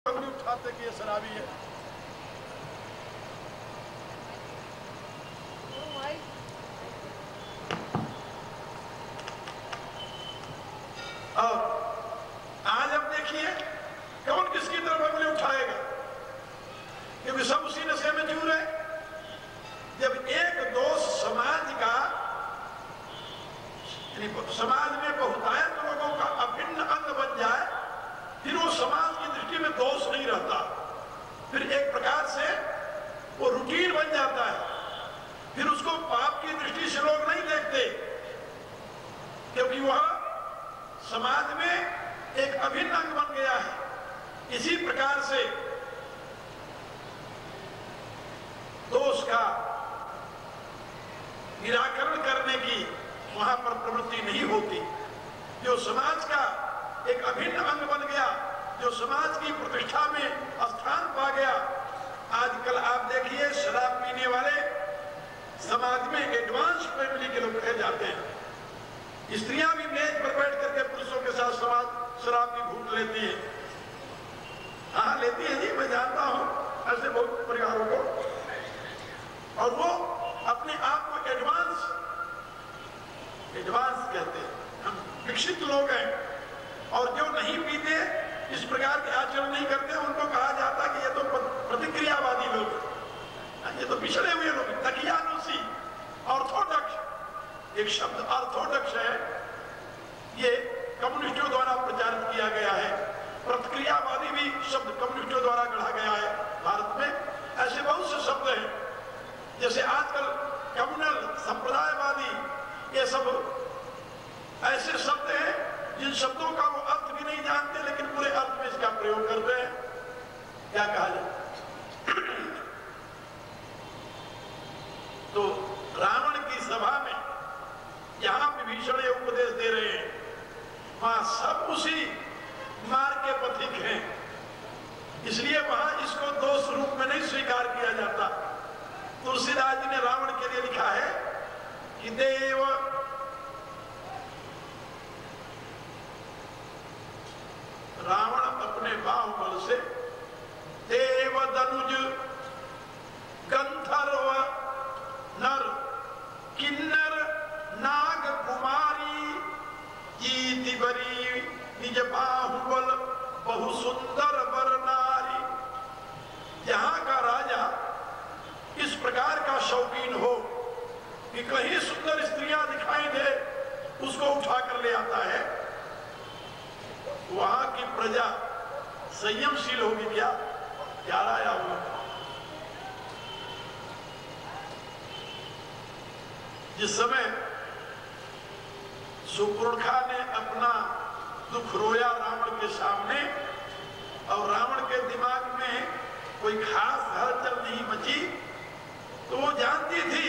उठाते कि ये शराबी है। और आज अब देखिए कौन किसकी तरफ उंगली उठाएगा, क्योंकि सब उसी नशे में चूर है। जब एक दोष समाज का, समाज में बहुतायत लोगों का अभिन्न अंग बन जाए, फिर वो समाज की दृष्टि में दोष नहीं रहता, फिर एक प्रकार से वो रूटीन बन जाता है। फिर उसको पाप की दृष्टि से लोग नहीं देखते, क्योंकि वह समाज में एक अभिन्न अंग बन गया है। इसी प्रकार से दोष का निराकरण करने की वहां पर प्रवृत्ति नहीं होती। जो समाज का एक अभिन्न अंग बन गया, जो समाज की प्रतिष्ठा में स्थान पा गया। आजकल आप देखिए शराब पीने वाले समाज में एडवांस फैमिली के लोग कहे जाते हैं। स्त्रियां भी मेज पर बैठ करके पुरुषों के साथ शराब की घूट लेती है। हाँ लेती है जी, मैं जानता हूं ऐसे बहुत परिवारों को। और वो अपने आप को एडवांस कहते हैं, हम विकसित लोग हैं। और जो नहीं पीते, इस प्रकार के आचरण नहीं करते, उनको कहा जाता कि ये तो प्रतिक्रियावादी लोग, ये तो पिछड़े हुए लोग, तकियानुसी, ऑर्थोडॉक्स। एक शब्द ऑर्थोडॉक्स है, ये कम्युनिस्टों द्वारा प्रचारित किया गया है। प्रतिक्रियावादी भी शब्द कम्युनिस्टों द्वारा गढ़ा गया है भारत में। ऐसे बहुत से शब्द हैं, जैसे आजकल कम्युनल, संप्रदायवादी, ये सब ऐसे शब्द हैं जिन शब्दों का वो अर्थ भी नहीं जानते, लेकिन पूरे अर्थ में इसका प्रयोग करते हैं। क्या कहा जाए? तो रावण की सभा में जहां विभीषण ये उपदेश दे रहे हैं, वहां सब उसी मार्ग के पथिक हैं। इसलिए वहां इसको दोष रूप में नहीं स्वीकार किया जाता। तुलसीदास जी ने रावण के लिए लिखा है कि देव रावण अपने बाहुबल से देव दनुज गंधर्व नर किन्नर नाग कुमारी जीति बरी निज बाहुबल बहु सुंदर वर नारी। जहां का राजा इस प्रकार का शौकीन हो कि कहीं सुंदर स्त्रियां दिखाई दे, उसको उठा कर ले आता है। वहां की प्रजा संयमशील होगी क्या? क्या आया हुआ? जिस समय सुपुर्णखा ने अपना दुख रोया रावण के सामने, और रावण के दिमाग में कोई खास हलचल नहीं मची, तो वो जानती थी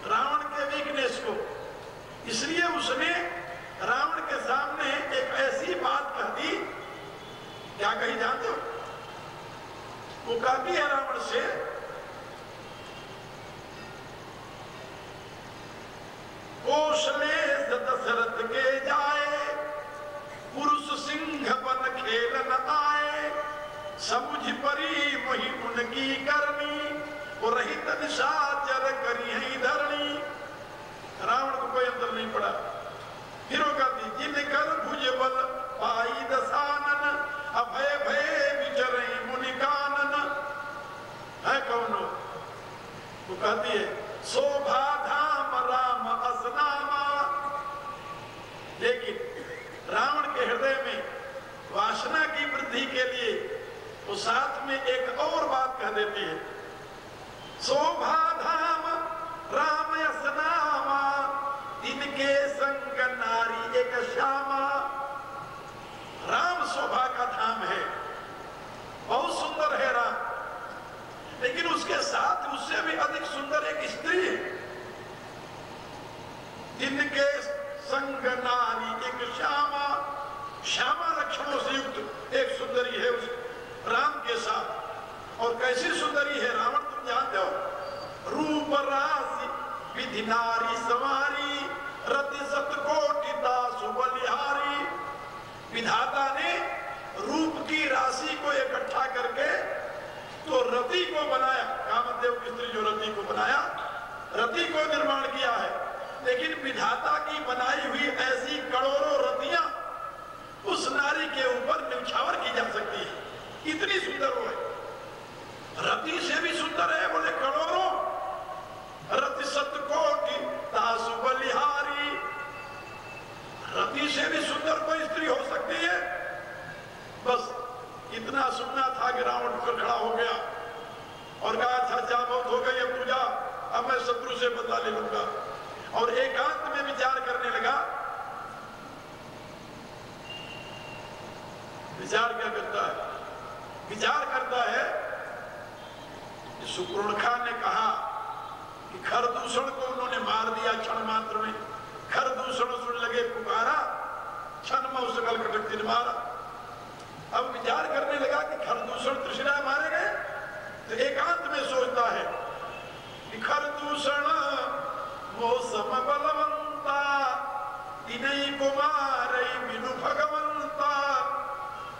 रावण के वीकनेस को। इसलिए उसने रावण के सामने एक ऐसी बात कह दी। क्या कही जानते हो? वो कहती है रावण से, कौशले दशरथ के जाए, पुरुष सिंह बन खेल न आए, समुझ परी वही उनकी करनी, और रहित निशाचर करी है धरणी। रावण को कोई अंतर नहीं पड़ा। फिर वो कहती, जिनकर भुज बल पाई दसानन, अभय भय विचरई मुनि कानन। है कौन? वो कहती है, शोभा धाम राम असनामा। लेकिन रावण के हृदय में वासना की वृद्धि के लिए वो साथ में एक और बात कह देती है, शोभा धाम राम असनामा, इनके संग नारी एक श्यामा। राम शोभा का धाम है, बहुत सुंदर है राम, लेकिन उसके साथ उससे भी अधिक सुंदर एक स्त्री है। जिनके संग नारी एक श्यामा, श्यामा लक्षणों से युक्त एक सुंदरी है उस राम के साथ। और कैसी सुंदरी है रावण, तुम जानते हो? रूप राशि विधि नारी सवारी, रति सत कोटि दासु बलिहारी। विधाता ने रूप की उसकी राशि को इकट्ठा करके तो रति को बनाया, कामदेव की स्त्री जो रति को बनाया, रति को निर्माण किया है। लेकिन विधाता की बनाई हुई ऐसी करोड़ों रतियां उस नारी के ऊपर न्यौछावर की जा सकती है, इतनी सुंदर वो है। रति से भी सुंदर है, बोले करोड़ों। रति सतकोटि तासु बलिहारी, रति से भी सुंदर कोई स्त्री हो सकती है। बस इतना सुनना था कि रावण उठकर खड़ा हो गया और कहा, अच्छा बहुत हो गई, अब तू जा, अब मैं शत्रु से बदला ले लूंगा। और एकांत में विचार करने लगा। विचार क्या करता है? विचार करता है कि सुक्रोणखा ने कहा कि खरदूषण को उन्होंने मार दिया क्षण मात्र में। खरदूषण सुन लगे पुकारा, क्षण में उस सकल कटकती ने मारा। अब विचार करने लगा कि खरदूषण त्रिशिरा मारे गए, तो एकांत में सोचता है कि खरदूषण मौसम बलवंता तिनई कुमारई बिनु भगवंता।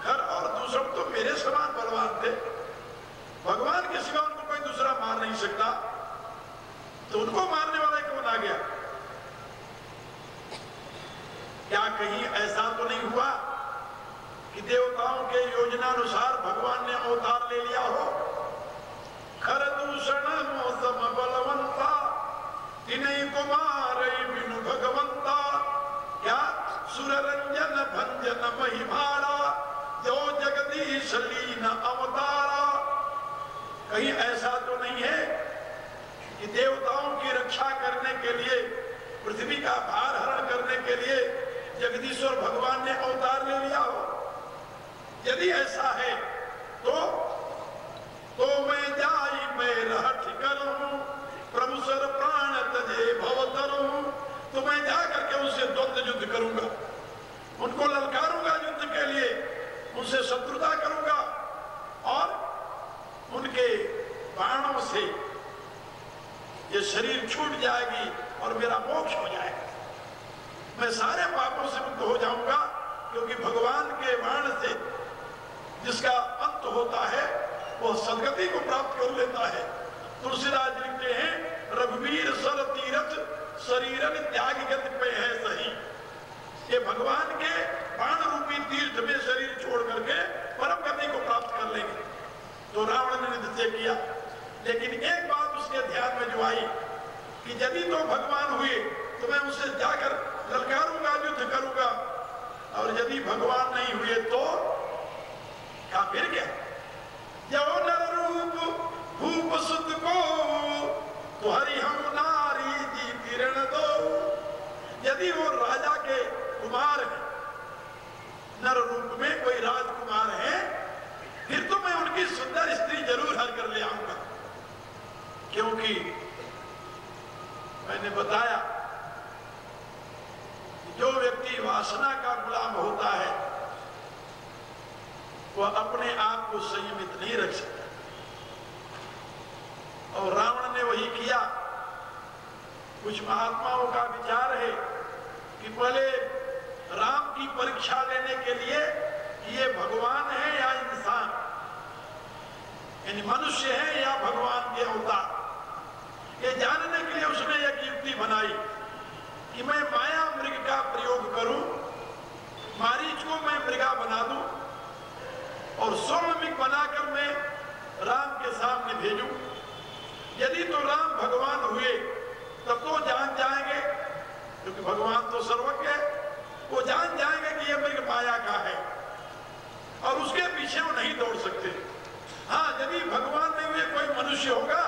खर और दूषण तो मेरे समान बलवान थे, भगवान के सिवा उनको कोई दूसरा मार नहीं सकता, तो उनको मारने वाला कौन आ गया? क्या कहीं ऐसा तो नहीं हुआ कि देवताओं के योजनानुसार भगवान ने अवतार ले लिया हो? खरदूषण मौसम बलवंता तिनई कुमारई बिनु भगवंता। क्या सुररंजन भंजन महिमारा जो जगदीश लीन अवतारा। कहीं ऐसा तो नहीं है कि देवताओं की रक्षा करने के लिए, पृथ्वी का भार हरण करने के लिए जगदीश्वर भगवान ने अवतार ले लिया हो? यदि ऐसा है तो मैं जाई मैं रहठ करूं प्रभु सर प्राण तजे भवतरूं। तो मैं जा करके उनसे द्वंद्व युद्ध करूंगा, उनको ललकारूंगा युद्ध के लिए, उनसे शत्रुता करूंगा और उनके बाणों से ये शरीर छूट जाएगी और मेरा मोक्ष हो जाएगा। मैं सारे पापों से मुक्त हो जाऊंगा, क्योंकि भगवान के बाण से जिसका अंत होता है वह सदगति को प्राप्त कर लेता है। तुलसीदास लिखते हैं, रघुवीर सर तीरथ शरीरन त्याग गति पे है सही। ये भगवान के बाण रूपी तीर्थ में शरीर छोड़ करके परम गति को प्राप्त कर लेंगे। तो रावण ने निश्चय किया, लेकिन एक बात उसके ध्यान में जो आई कि यदि तो भगवान हुए तो मैं उनसे जाकर ललकारूंगा, युद्ध करूंगा, और यदि भगवान नहीं हुए तो क्या फिर क्या? जो नर रूप भूप सुत को तो हरि हम नारी जी किरण दो। यदि वो राजा के कुमार है, नर रूप में कोई राजकुमार है, फिर तो मैं उनकी सुंदर स्त्री जरूर हर कर ले आऊंगा। क्योंकि मैंने बताया जो व्यक्ति वासना का गुलाम होता है वह अपने आप को संयमित नहीं रख सकता। और रावण ने वही किया। कुछ महात्माओं का विचार है कि पहले राम की परीक्षा लेने के लिए ये भगवान है या इंसान, यानी मनुष्य है या भगवान के अवतार, ये जानने के लिए उसने एक युक्ति बनाई कि मैं माया मृग का प्रयोग करूं, मारीच को मैं मृगा बना दूं और स्वर्णमिक बनाकर मैं राम के सामने भेजूं। यदि तो राम भगवान हुए तब तो जान जाएंगे, क्योंकि भगवान तो सर्वज्ञ है, वो जान जाएंगे कि ये मृग माया का है और उसके पीछे वो नहीं दौड़ सकते। हाँ, यदि भगवान नहीं हुए कोई मनुष्य होगा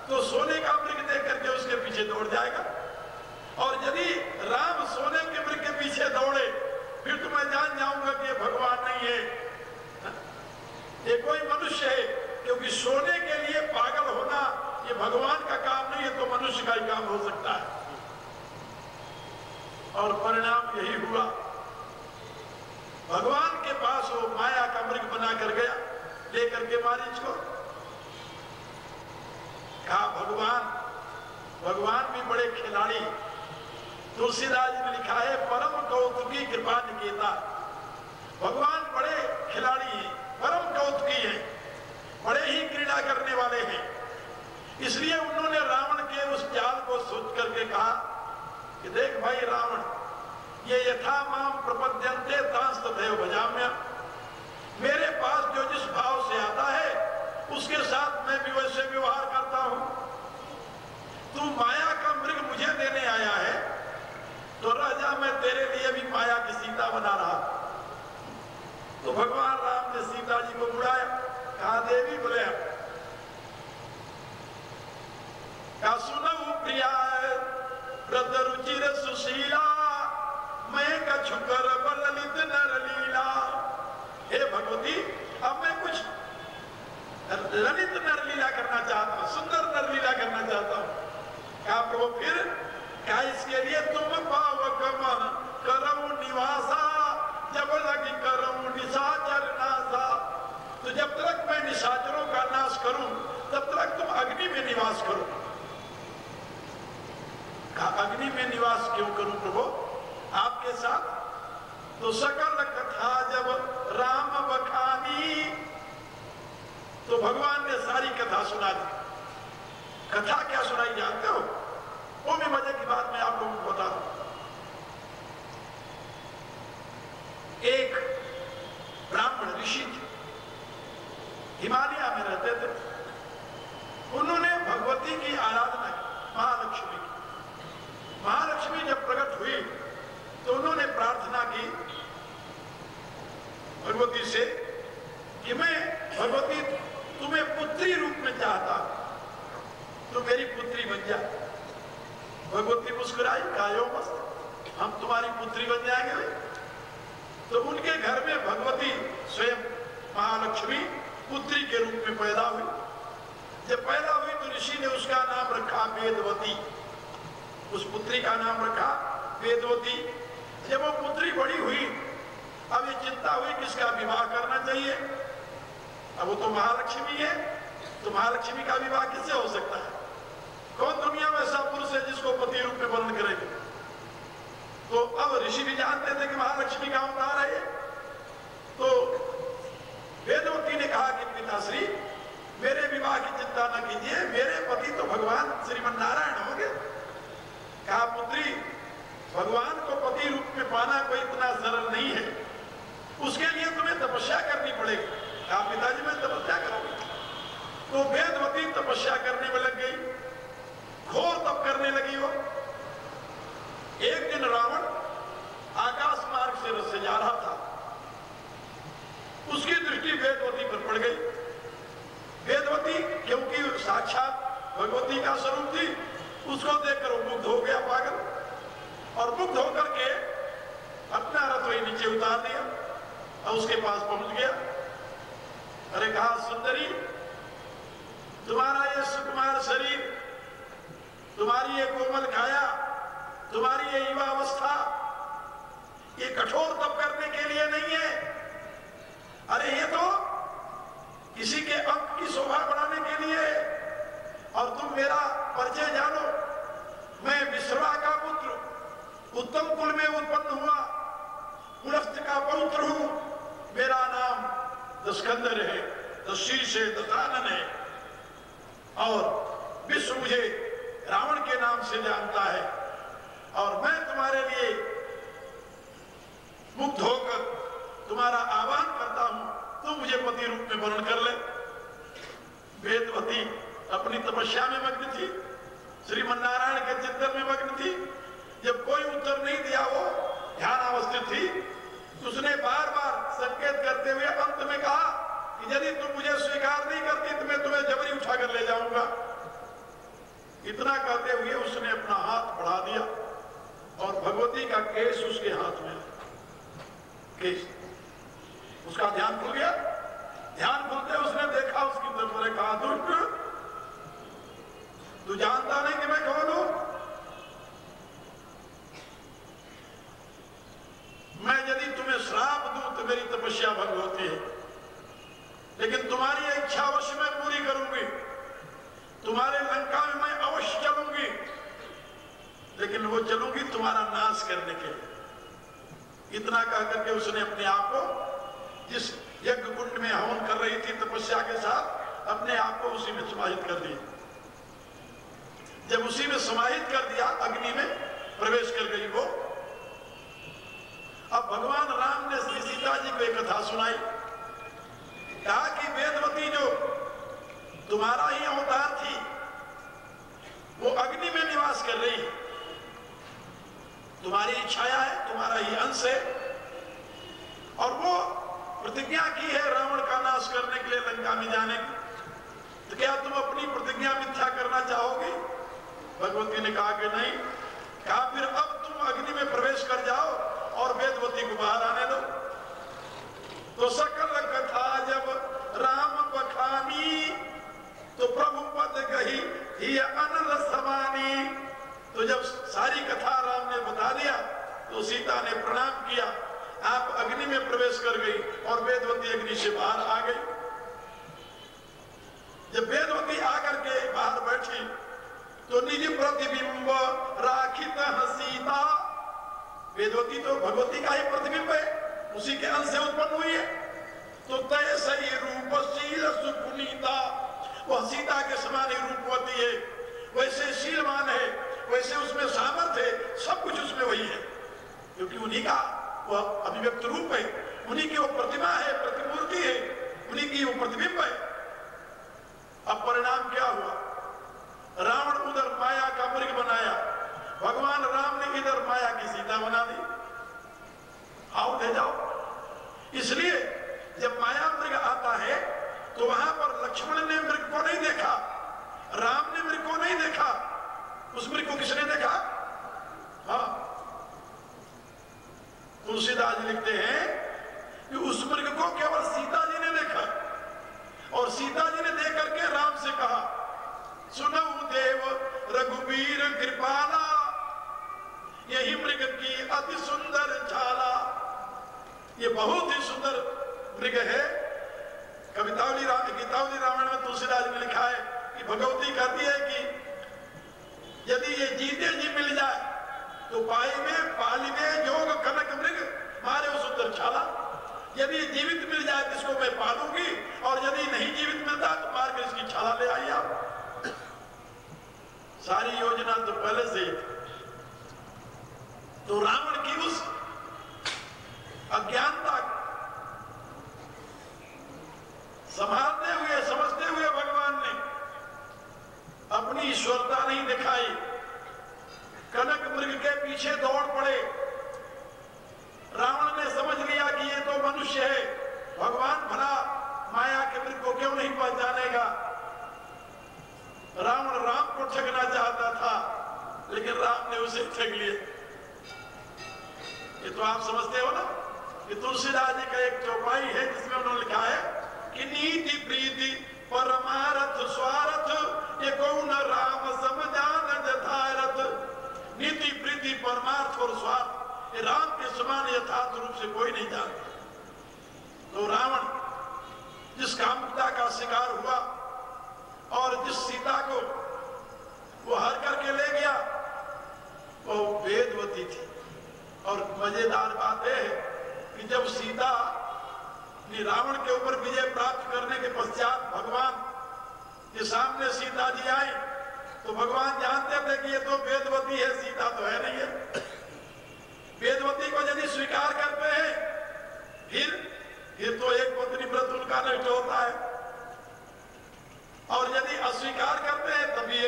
तो सोने का मृग देख करके उसके पीछे दौड़ जाएगा, और यदि राम सोने के मृग के पीछे दौड़े फिर तो मैं जान जाऊंगा कि ये भगवान नहीं है, ये कोई मनुष्य है। क्योंकि सोने के लिए पागल होना ये भगवान का काम नहीं है, तो मनुष्य का ही काम हो सकता है। और परिणाम यही हुआ, भगवान के पास वो माया का मृग बना कर गया, लेकर के मारीच को कहा भगवान भी बड़े खिलाड़ी। तुलसीदास ने लिखा है, परम कौतुकी कृपा निकेता। भगवान बड़े खिलाड़ी हैं, परम कौतुकी हैं, बड़े ही क्रीड़ा करने वाले हैं। इसलिए उन्होंने रावण के उस चाल को सोच करके कहा कि देख भाई रावण, ये यथा माम प्रपद्यन्ते तांस तथैव भजाम्य, मेरे पास जो जिस भाव से आता है उसके साथ मैं भी वैसे व्यवहार करता हूं। तू माया का मृग मुझे देने आया है तो राजा मैं तेरे लिए भी माया की सीता बना रहा। तो भगवान राम ने सीता जी को बुलाया, कहा देवी बोले, कहा सुनऊ प्रिया व्रत रुचिर सुशीला, मैं कछु कर ललित नर लीला। हे भगवती, अब मैं कुछ ललित नर लीला करना चाहता हूं, सुंदर नर लीला करना चाहता हूं। कहा प्रभु फिर? क्या इसके लिए तुम पावक मन करऊ निवासा, जब लगी करऊ निशाचर नासा। तो जब तक मैं निशाचरों का नाश करूं तब तक तुम अग्नि में निवास करो। कहा अग्नि में निवास क्यों करूं प्रभु आपके साथ? तो सकल कथा जब राम बखानी, तो भगवान ने सारी कथा सुना दी। कथा क्या सुनाई जानते हो? वो भी मजे की बात मैं आप लोगों को बता दूं। एक ब्राह्मण ऋषि थे, हिमालय में रहते थे। उन्होंने भगवती की आराधना की, महालक्ष्मी की। महालक्ष्मी जब प्रकट हुई तो उन्होंने प्रार्थना की भगवती से कि मैं भगवती तुम्हें पुत्री रूप में चाहता, तो मेरी पुत्री बन जा। भगवती मुस्कुराई, कायो मस्त, हम तुम्हारी पुत्री बन जाएंगे। तो उनके घर में भगवती स्वयं महालक्ष्मी पुत्री के रूप में पैदा हुई। जब पैदा हुई तो ऋषि ने उसका नाम रखा वेदवती, उस पुत्री का नाम रखा वेदवती। जब वो पुत्री बड़ी हुई, अब ये चिंता हुई किसका विवाह करना चाहिए। अब वो तो महालक्ष्मी है, तो महालक्ष्मी का विवाह किससे हो सकता है? कौन दुनिया में ऐसा पुरुष है जिसको पति रूप में वर्ण करेंगे? तो अब ऋषि भी जानते थे कि महालक्ष्मी का अवतार है। तो वेदवती ने कहा कि पिताश्री, मेरे विवाह की चिंता न कीजिए, मेरे पति तो भगवान श्रीमन नारायण होंगे। कहा पुत्री, भगवान को पति रूप में पाना कोई इतना सरल नहीं है, उसके लिए तुम्हें तपस्या करनी पड़ेगी। कहा पिताजी मैं तपस्या करूंगी। तो वेदवती तपस्या करने में लग गई, घोर तप करने लगी वो। एक दिन रावण आकाश मार्ग से रथ से जा रहा था, उसकी दृष्टि वेदवती पर पड़ गई। वेदवती क्योंकि साक्षात भगवती का स्वरूप थी, उसको देखकर वो मुग्ध हो गया, पागल, और मुग्ध होकर के अपना रथ वही नीचे उतार दिया और उसके पास पहुंच गया। अरे कहा सुंदरी, तुम्हारा ये सुकुमार शरीर, तुम्हारी ये कोमल काया, तुम्हारी ये युवा अवस्था, ये कठोर तप करने के लिए नहीं है। अरे ये तो किसी के अंक की शोभा बढ़ाने के लिए है। और तुम मेरा परिचय जानो, मैं विश्रवा का पुत्र, उत्तम कुल में उत्पन्न हुआ, पुलस्त्य का पौत्र हूं। मेरा नाम दशकंदर है, दशीष है, दशानन है, और विश्व मुझे रावण के नाम से जानता है। और मैं तुम्हारे लिए मुक्त होकर तुम्हारा आह्वान करता हूं, तुम मुझे पति रूप में वर्ण कर ले। वेदवती अपनी तपस्या में मग्न थी, श्रीमन नारायण के चिंतन में मग्न थी। जब कोई उत्तर नहीं दिया, वो ध्यान अवस्थित थी, तो उसने बार बार संकेत करते हुए अंत में कहा कि यदि तुम मुझे स्वीकार नहीं करती तो मैं तुम्हें जबरी उठा कर ले जाऊंगा। इतना कहते हुए उसने अपना हाथ बढ़ा दिया और भगवती का केश उसके हाथ में, केश, उसका ध्यान खुल गया। ध्यान खुलते उसने देखा उसकी तरफ, ने कहा दुष्ट, तू जानता नहीं कि मैं कौन हूं? मैं यदि तुम्हें श्राप दूं तो मेरी तपस्या भंग होती है, लेकिन तुम्हारी इच्छा अवश्य मैं पूरी करूंगी। तुम्हारे लंका में मैं अवश्य चलूंगी, लेकिन वो चलूंगी तुम्हारा नाश करने के लिए। इतना कह करके उसने अपने आप को जिस यज्ञ कुंड में हवन कर रही थी तपस्या के साथ अपने आप को उसी में समाहित कर दिया। जब उसी में समाहित कर दिया, अग्नि में प्रवेश कर गई वो। अब भगवान राम ने श्री सीता जी को एक कथा सुनाई, कहा कि वेदवती जो तुम्हारा ही अवतार थी वो अग्नि में निवास कर रही है, तुम्हारी छाया है, तुम्हारा ही अंश है, और वो प्रतिज्ञा की है रावण का नाश करने के लिए लंका में जाने की। तो क्या तुम अपनी प्रतिज्ञा मिथ्या करना चाहोगे? भगवती ने कहा कि नहीं। कहा फिर अब तुम अग्नि में प्रवेश कर जाओ और वेदवती को बाहर आने दो। तो सकल कथा जब राम बखानी तो प्रभु पद कही ही अनल समानी। तो जब सारी कथा राम ने बता दिया तो सीता ने प्रणाम किया, आप अग्नि में प्रवेश कर गई और वेदवती अग्नि से बाहर आ गई। जब वेदवती आकर के बाहर बैठी तो निज प्रतिबिंब राखित सीता। वेदवती तो भगवती का ही प्रतिबिंब है, उसी के अंश से उत्पन्न हुई है। तो तय सही रूपशील सुपुनीता, वह सीता के समान ही रूपवती है, वैसे शीलवान है, वैसे उसमें सामर्थ्य है, सब कुछ उसमें वही है, क्योंकि उन्हीं का वह अभिव्यक्त रूप है, उन्हीं की वो प्रतिमा है, प्रतिमूर्ति है, उन्हीं की वो प्रतिबिंब है। अब परिणाम क्या हुआ? रावण उधर माया का मृग बनाया, भगवान राम ने इधर माया की सीता बना दी। आओ ले जाओ। इसलिए जब माया मृग आता है तो वहां पर लक्ष्मण ने मृग को नहीं देखा, राम ने मृग को नहीं देखा, उस मृग को किसने देखा? हाँ, तुलसीदास लिखते हैं कि उस मृग को केवल सीता जी ने देखा, और सीता जी ने देख करके राम से कहा, सुनऊ देव रघुवीर कृपाला, यही मृग की अति सुंदर झाला। ये बहुत ही सुंदर मृग है। गीतावली रामायण में तुलसीदास ने लिखा है कि भगवती कहती है कि यदि ये जीते जी मिल जाए तो पाइबे पालिबे योग कनक मृग मारे उस सुंदर छाला। यदि जीवित मिल जाए तो इसको मैं पालूंगी, और यदि नहीं जीवित मिलता तो मार कर इसकी छाला ले आई आप। सारी योजना तो पहले से ही थी। तो रावण की उस अज्ञानता संभालते हुए, समझते हुए भगवान ने अपनी ईश्वरता नहीं दिखाई, कनक मृग के पीछे दौड़ पड़े। रावण ने समझ लिया कि ये तो मनुष्य है, भगवान भला माया के मृग को क्यों नहीं पहचानेगा। रावण राम को ठगना चाहता था, लेकिन राम ने उसे ठग लिया। ये तो आप समझते हो ना कि तुलसीदास जी का एक चौपाई है जिसमें उन्होंने लिखा है कि नीति प्रीति परमारथ स्वार्थ ये कौन राम समझान जथारथ। नीति प्रीति परमार्थ और स्वार्थ ये राम के समान यथार्थ रूप से कोई नहीं जानता। तो रावण जिस कामुकता का शिकार हुआ और जिस सीता को वो हर करके ले गया वो वेदवती थी। और मजेदार बात है कि जब सीता ने रावण के ऊपर विजय प्राप्त करने के पश्चात भगवान के सामने सीता जी आई तो भगवान जानते थे कि ये तो वेदवती है, सीता तो है नहीं है। वेदवती को यदि स्वीकार करते हैं फिर तो एक पत्नी व्रत उनका नष्ट होता है, और यदि अस्वीकार करते हैं तभी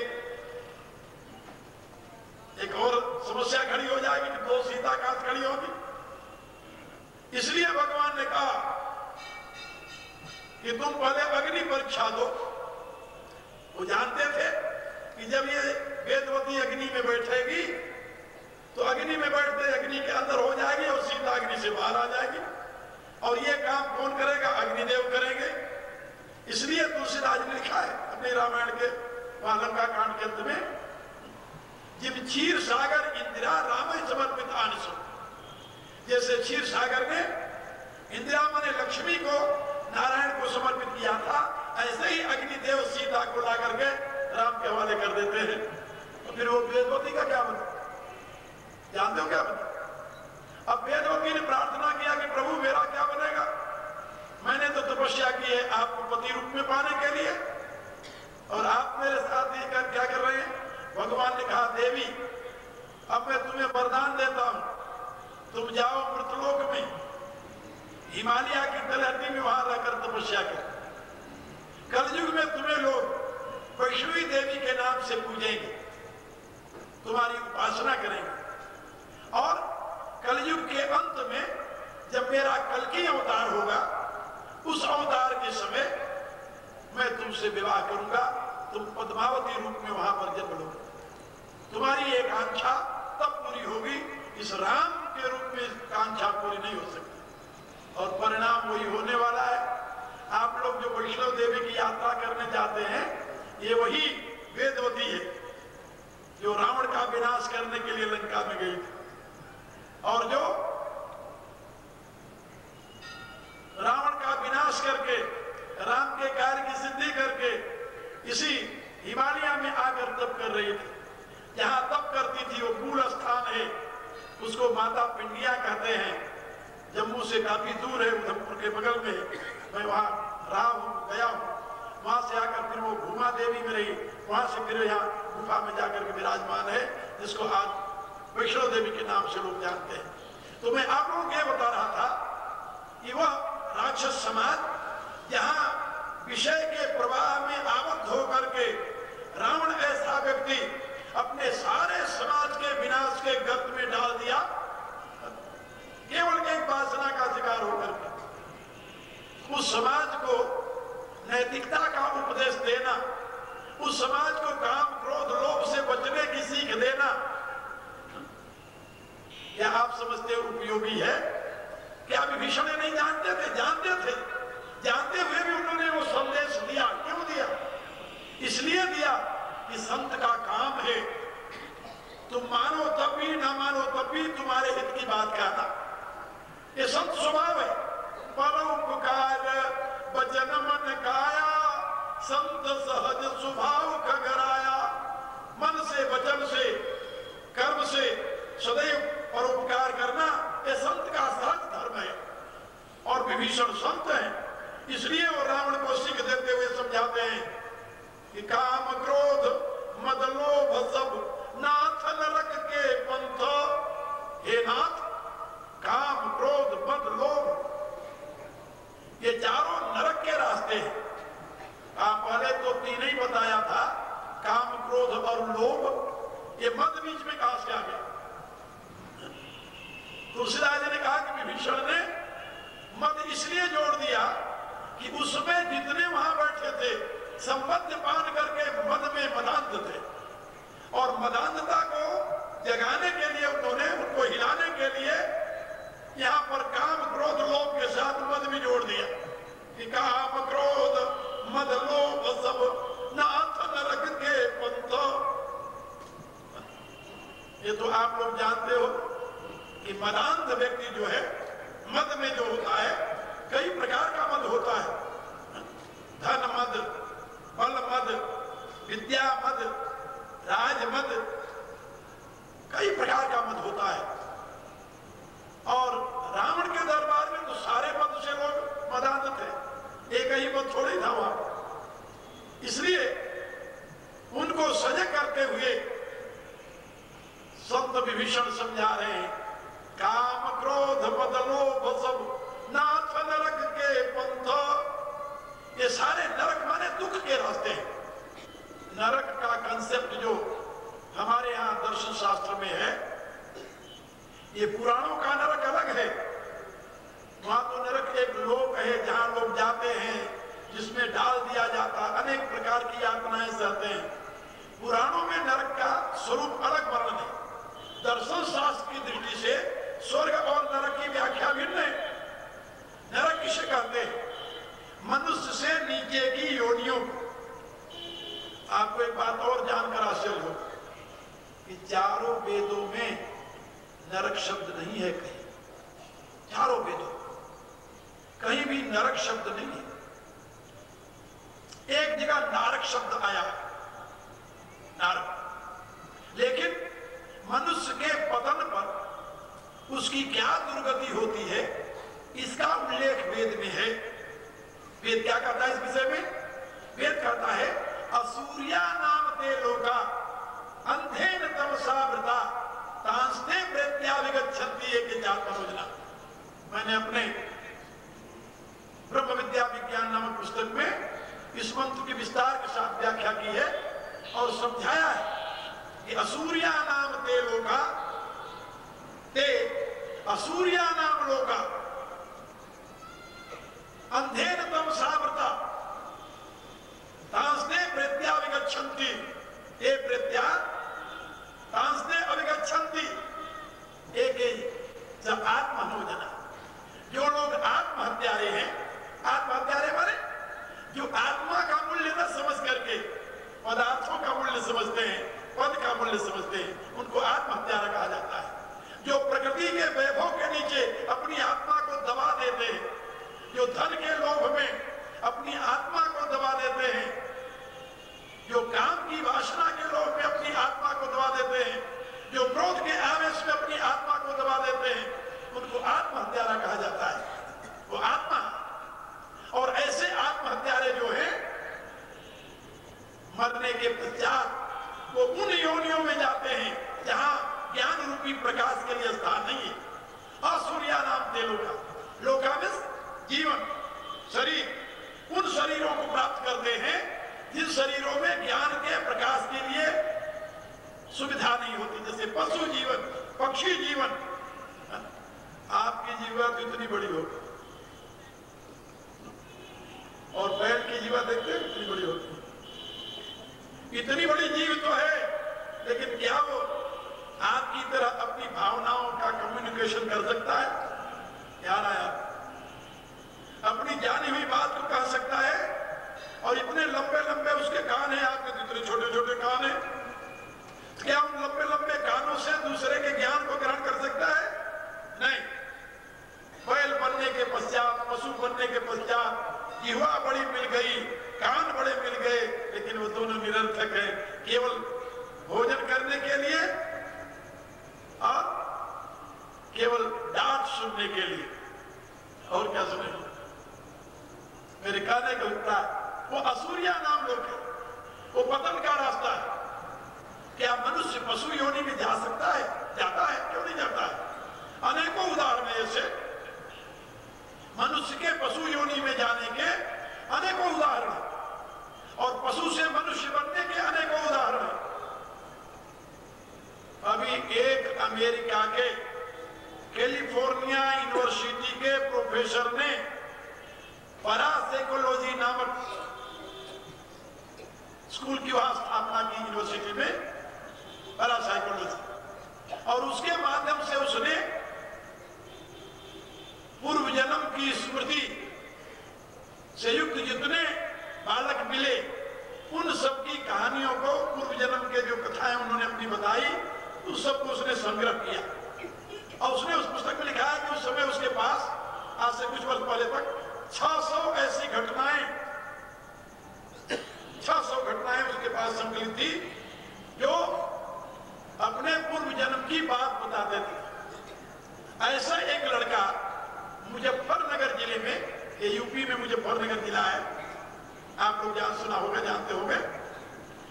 एक और समस्या खड़ी हो जाएगी कि दो सीता काट खड़ी होगी। इसलिए भगवान ने कहा कि तुम पहले अग्नि परीक्षा दो। वो जानते थे कि जब ये वेदवती अग्नि में बैठेगी तो अग्नि में बैठते अग्नि के अंदर हो जाएगी और सीता अग्नि से बाहर आ जाएगी, और ये काम कौन करेगा? अग्निदेव करेंगे। इसलिए तुलसीदास ने लिखा है अपने रामायण के लंका कांड के अंत में, जिब क्षीर सागर इंदिरा राम समर्पित आनिसो। जैसे क्षीर सागर ने इंदिरा माने लक्ष्मी को नारायण को समर्पित किया था, ऐसे ही अग्निदेव सीता को ला करके राम के हवाले कर देते हैं। तो फिर वो वेदवती का क्या बना? जानते हो क्या बना? अब वेदवती देवकी ने प्रार्थना किया कि प्रभु मेरा क्या बनेगा, मैंने तो तपस्या की है आपको पति रूप में पाने के लिए, और आप मेरे साथ ही क्या कर रहे हैं। भगवान ने कहा देवी अब मैं तुम्हें वरदान देता हूं, तुम जाओ मृतलोक में, हिमालय की तलहटी में वहां रहकर तपस्या करो। कलयुग में तुम्हें लोग वैष्णवी देवी के नाम से पूजेंगे, तुम्हारी उपासना करेंगे, और कलयुग के अंत में जब मेरा कल्कि अवतार होगा, उस अवतार के समय मैं तुमसे विवाह करूंगा, तुम पद्मावती रूप में वहां पर जन्म लोगे, तुम्हारी एक आकांक्षा तब पूरी होगी, इस राम के रूप में कांक्षा पूरी नहीं हो सकती, और परिणाम वही होने वाला है। आप लोग जो वैष्णव देवी की यात्रा करने जाते हैं, ये वही वेदवती है जो रावण का विनाश करने के लिए लंका में गई थी, और जो रावण का विनाश करके राम के कार्य की सिद्धि करके इसी हिमालय में आकर तप कर रही थी। जहां तप करती थी वो मूल स्थान है, उसको माता पिंडिया कहते हैं, जम्मू से काफी दूर है, उधमपुर के बगल में। मैं वहां रहा हूं, गया हूं, वहां से आकर फिर वो भूमा देवी में रही, वहां से फिर यहाँ गुफा में जाकर के विराजमान है, जिसको आज वैष्णव देवी के नाम से लोग जानते हैं। तो मैं आप लोगों को ये बता रहा था कि वह राक्षस समाज जहां विषय के प्रवाह में आबद्ध होकर के रावण ऐसा व्यक्ति अपने सारे समाज के विनाश के गर्त में डाल दिया, केवल एक वासना का शिकार होकर के। उस समाज को नैतिकता का उपदेश देना, उस समाज को काम क्रोध लोभ से बचने की सीख देना, क्या आप समझते हो उपयोगी है? क्या विभीषण नहीं जानते थे? जानते थे, जानते हुए भी उन्होंने वो संदेश दिया। क्यों दिया? इसलिए दिया कि संत का काम है तुम मानो तब भी, ना मानो तब भी तुम्हारे हित की बात कहना, ये संत स्वभाव है। परोपकार वचन मन काया, संत सहज स्वभाव खगराया। मन से, वचन से, कर्म से सदैव परोपकार करना ये संत का सहज धर्म है, और विभीषण संत हैं, इसलिए वो रावण को सीख देते हुए समझाते हैं कि काम क्रोध मद लोभ सब नाथ नरक के पंथ। हे नाथ, काम क्रोध मद लोभ ये चारों नरक के रास्ते हैं। पहले तो तीन ही बताया था, काम क्रोध और लोभ, ये मद बीच में कहां से आ गया? तुलसीदास जी ने कहा कि विभीषण ने मद इसलिए जोड़ दिया कि उसमें जितने वहां बैठे थे संपत्ति पान करके मद में मदांध थे, और मदांधता को जगाने के लिए उन्होंने, उनको हिलाने के लिए यहाँ पर काम क्रोध लोभ के साथ मद भी जोड़ दिया कि काम क्रोध मद लोभ सब नाथ नरक के पंथ। ये तो आप लोग जानते हो कि मदांध व्यक्ति जो है, मद में जो होता है, कई प्रकार का मद होता है, धन मद, बल मद, विद्या मद, राज मद, कई प्रकार का मद होता है। और रावण के दरबार में तो सारे मद से लोग मदांध थे, एक ही मद थोड़ी था वहां। इसलिए उनको सजग करते हुए संत विभीषण समझा रहे हैं, काम क्रोध मद लोभ सब नाथ नरक के पंथ। ये सारे नरक माने दुख के रास्ते हैं। नरक का कंसेप्ट जो हमारे यहाँ दर्शन शास्त्र में है, ये पुराणों का नरक अलग है। वहां तो नरक एक लोक है जहां लोग जाते हैं, जिसमें डाल दिया जाता, अनेक प्रकार की यातनाएं सहते हैं। पुराणों में नरक का स्वरूप अलग वर्णन है। दर्शन शास्त्र की दृष्टि से स्वर्ग और नरक की व्याख्या भिन्न है। नरक किसे कहते हैं? मनुष्य से नीचे की योनियों। आपको एक बात और जानकर आश्चर्य हो कि चारों वेदों में नरक शब्द नहीं है। कहीं, चारों वेदों कहीं भी नरक शब्द नहीं है। एक जगह नारक शब्द आया है, नारक, लेकिन मनुष्य के पतन पर उसकी क्या दुर्गति होती है, इसका उल्लेख वेद में है। वेद क्या कहता है इस विषय में? वेद कहता है असूर्या नाम ते लोका अंधेन तमसावृता तांस्ते प्रत्याविगच्छन्ति एक जात योजना। मैंने अपने ब्रह्म विद्या विज्ञान नामक पुस्तक में इस मंत्र की विस्तार के साथ व्याख्या की है और समझाया है कि असूर्या नाम ते लोका, ते असूर्या नाम लोका अंधेन तमसावृता तांस्ते प्रत्याविगच्छन्ति ये प्रत्या तांस्ते अविगच्छन्ति एक जब आत्महनोजना। जो लोग आत्महत्यारे हैं, आत्महत्यारे माने जो आत्मा का मूल्य न समझ करके पदार्थों का मूल्य समझते हैं, पद का मूल्य समझते हैं, उनको आत्महत्यारा कहा जाता है। जो प्रकृति के वैभव के नीचे अपनी आत्मा को दबा देते हैं, जो धन के लोभ में अपनी आत्मा को दबा देते हैं, जो काम की वासना के लोभ में अपनी आत्मा को दबा देते हैं, जो क्रोध के आवेश में अपनी आत्मा को दबा देते हैं, उनको आत्महत्यारा कहा जाता है। वो आत्मा, और ऐसे आत्महत्यारे जो हैं मरने के पश्चात वो उन योनियों में जाते हैं जहां ज्ञान रूपी प्रकाश के लिए स्थान नहीं है। असूर्या नाम ते लोका, लोका में जीवन शरीर, उन शरीरों को प्राप्त करते हैं जिन शरीरों में ज्ञान के प्रकाश के लिए सुविधा नहीं होती। जैसे पशु जीवन, पक्षी जीवन। आपकी जीवा तो इतनी बड़ी होगी और बैल की जीवा देखते हैं इतनी बड़ी होती। इतनी बड़ी जीव तो है, लेकिन क्या वो आपकी तरह अपनी भावनाओं का कम्युनिकेशन कर सकता है? यार अपनी जानी हुई बात को कह सकता है? और इतने लंबे लंबे उसके कान हैं, आपके इतने छोटे छोटे कान हैं, क्या उन लंबे लंबे कानों से दूसरे के ज्ञान को ग्रहण कर सकता है? नहीं। बैल बनने के पश्चात, पशु बनने के पश्चात जिह्वा बड़ी मिल गई, कान बड़े मिल गए, लेकिन वो दोनों निरर्थक है, केवल भोजन करने के लिए और केवल डांट सुनने के लिए। और क्या सुनेंगे? मेरे कहने का उत्तर, वो असूर्या नाम लोग है, वो पतन का रास्ता है। क्या मनुष्य पशु योनि में जा सकता है? जाता है, क्यों नहीं जाता है? अनेकों उदाहरण ऐसे मनुष्य के पशु योनि में जाने के अनेकों उदाहरण, और पशु से मनुष्य बनने के अनेकों उदाहरण। अभी एक अमेरिका के कैलिफोर्निया यूनिवर्सिटी के प्रोफेसर ने पैरासाइकोलॉजी नामक स्कूल की वहां स्थापना की, यूनिवर्सिटी में पैरासाइकोलॉजी, और उसके माध्यम से उसने पूर्व जन्म की स्मृति से युक्त जितने बालक मिले उन सब की कहानियों को, पूर्व जन्म के जो कथाएं उन्होंने अपनी बताई, उस सबको उसने संग्रह किया। और उसने उस पुस्तक में लिखा है कि उस समय उसके पास आज से कुछ वर्ष पहले तक 600 ऐसी घटनाएं, 600 घटनाएं उसके पास संकलित थी जो अपने पूर्व जन्म की बात बताते थे। ऐसा एक लड़का मुजफ्फरनगर जिले में, ये यूपी में मुजफ्फरनगर जिला है, आप लोग सुना होगा, जानते होंगे,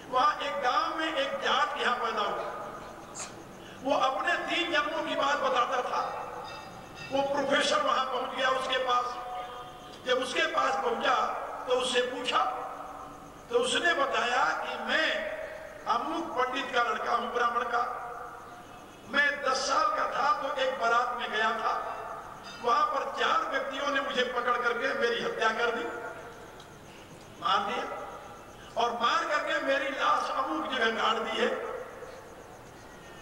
वहां एक गांव में एक जाट यहां पैदा हुआ। वो अपने 3 जन्मों की बात बताता था। वो प्रोफेसर वहां पहुंच गया उसके पास। जब उसके पास पहुंचा तो उससे पूछा, तो उसने बताया कि मैं अमुक पंडित का लड़का हूं, ब्राह्मण का। मैं 10 साल का था तो एक बारात में गया था, वहां पर 4 व्यक्तियों ने मुझे पकड़ करके मेरी हत्या कर दी, मार दिया, और मार करके मेरी लाश अमुक जगह गाड़ दी है।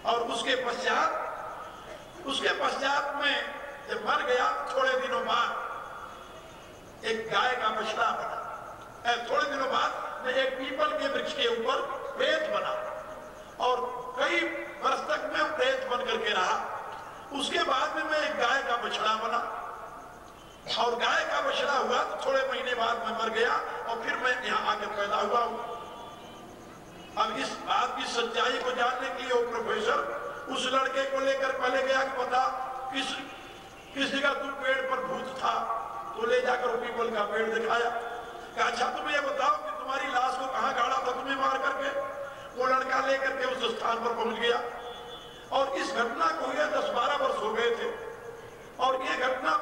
और उसके पश्चात में जब मर गया, थोड़े दिनों बाद एक गाय का बछड़ा बना। थोड़े दिनों बाद मैं एक पीपल के वृक्ष के ऊपर प्रेत बना, और कई वर्ष तक मैं प्रेत बन करके रहा। उसके बाद में मैं एक गाय का बछड़ा बना, और गाय का बछड़ा हुआ तो थोड़े महीने बाद मैं मर गया, और फिर मैं यहाँ आकर पैदा हुआ हूँ। अब इस बात की सच्चाई को जानने के लिए वो प्रोफेसर उस लड़के को लेकर पहले गया कि बता किस जगह तू पेड़ पर भूत था, तो ले जाकर पीपल का पेड़ दिखाया। अच्छा तुम ये बताओ कि तुम्हारी लाश को कहाँ गाड़ा था तुम्हें मार करके? वो लड़का लेकर के उस स्थान पर पहुंच गया और इस घटना को हुए 10-12 वर्ष हो गए थे और ये घटना